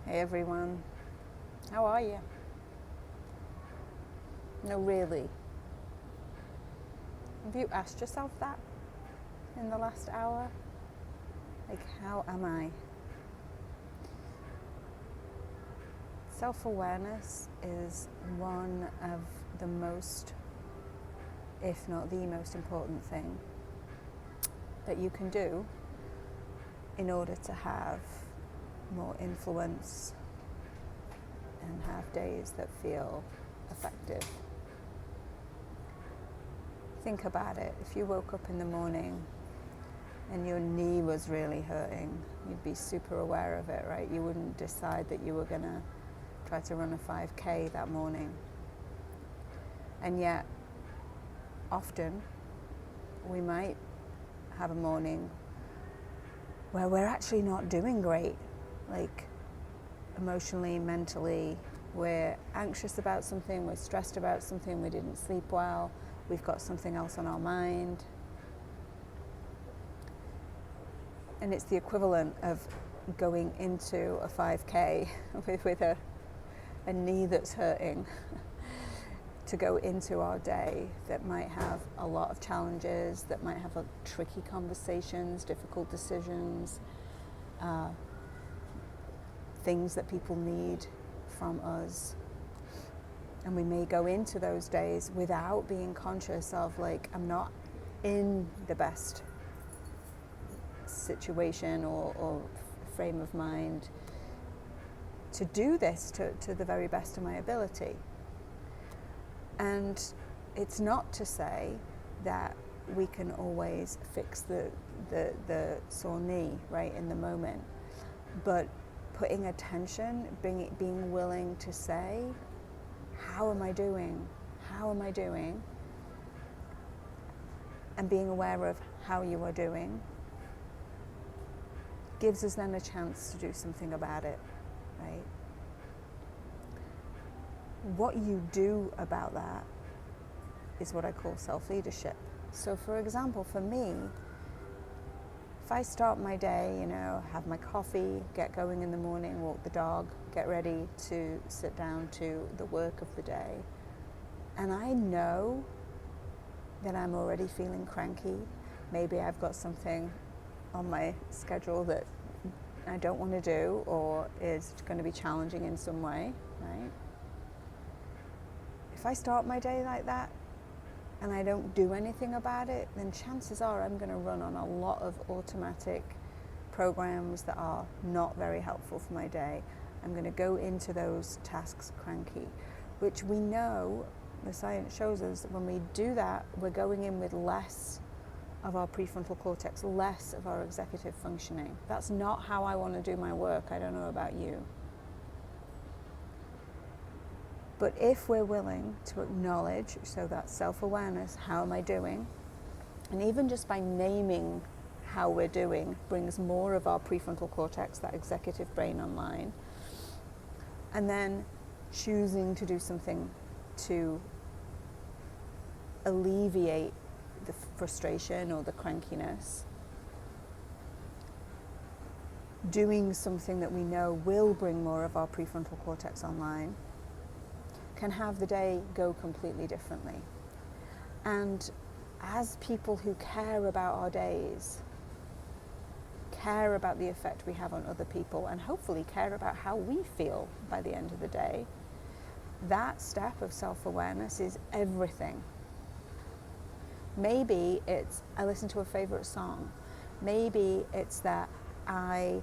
Hey everyone, how are you? No, really. Have you asked yourself that in the last hour? Like, how am I? Self-awareness is one of the most, if not the most important thing that you can do in order to have more influence and have days that feel effective. Think about it. If you woke up in the morning and your knee was really hurting, you'd be super aware of it, right? You wouldn't decide that you were going to try to run a 5K that morning. And yet, often, we might have a morning where we're actually not doing great, like emotionally, mentally. We're anxious about something, we're stressed about something, we didn't sleep well, we've got something else on our mind. And it's the equivalent of going into a 5K with a knee that's hurting to go into our day that might have a lot of challenges, that might have tricky conversations, difficult decisions, things that people need from us. And we may go into those days without being conscious of, like, I'm not in the best situation or frame of mind to do this to the very best of my ability. And it's not to say that we can always fix the sore knee right in the moment, but putting attention, being willing to say, how am I doing? How am I doing? And being aware of how you are doing gives us then a chance to do something about it, right? What you do about that is what I call self-leadership. So for example, for me, if I start my day, have my coffee, get going in the morning, walk the dog, get ready to sit down to the work of the day, and I know that I'm already feeling cranky, maybe I've got something on my schedule that I don't want to do or is going to be challenging in some way, right? If I start my day like that and I don't do anything about it, then chances are I'm going to run on a lot of automatic programs that are not very helpful for my day. I'm going to go into those tasks cranky, which we know, the science shows us, that when we do that, we're going in with less of our prefrontal cortex, less of our executive functioning. That's not how I want to do my work. I don't know about you. But if we're willing to acknowledge, so that self-awareness, how am I doing? And even just by naming how we're doing brings more of our prefrontal cortex, that executive brain, online. And then choosing to do something to alleviate the frustration or the crankiness. Doing something that we know will bring more of our prefrontal cortex online can have the day go completely differently. And as people who care about our days, care about the effect we have on other people, and hopefully care about how we feel by the end of the day, that step of self-awareness is everything. Maybe it's I listen to a favorite song. Maybe it's that I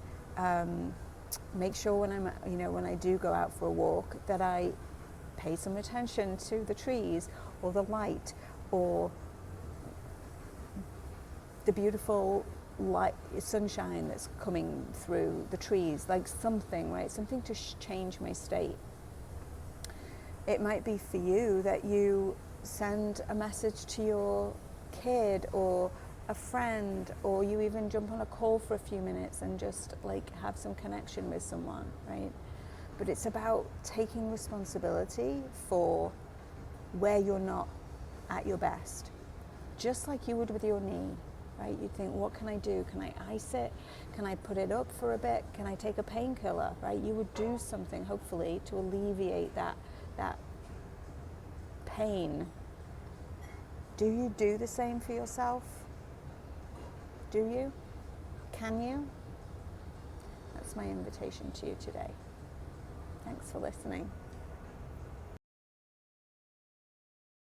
make sure when I do go out for a walk that I pay some attention to the trees or the light or the beautiful light, sunshine that's coming through the trees, like something, right? Something to change my state. It might be for you that you send a message to your kid or a friend, or you even jump on a call for a few minutes and just have some connection with someone, right? But it's about taking responsibility for where you're not at your best, just like you would with your knee, right? You'd think, what can I do? Can I ice it? Can I put it up for a bit? Can I take a painkiller, right? You would do something, hopefully, to alleviate that pain. Do you do the same for yourself? Do you? Can you? That's my invitation to you today. Thanks for listening.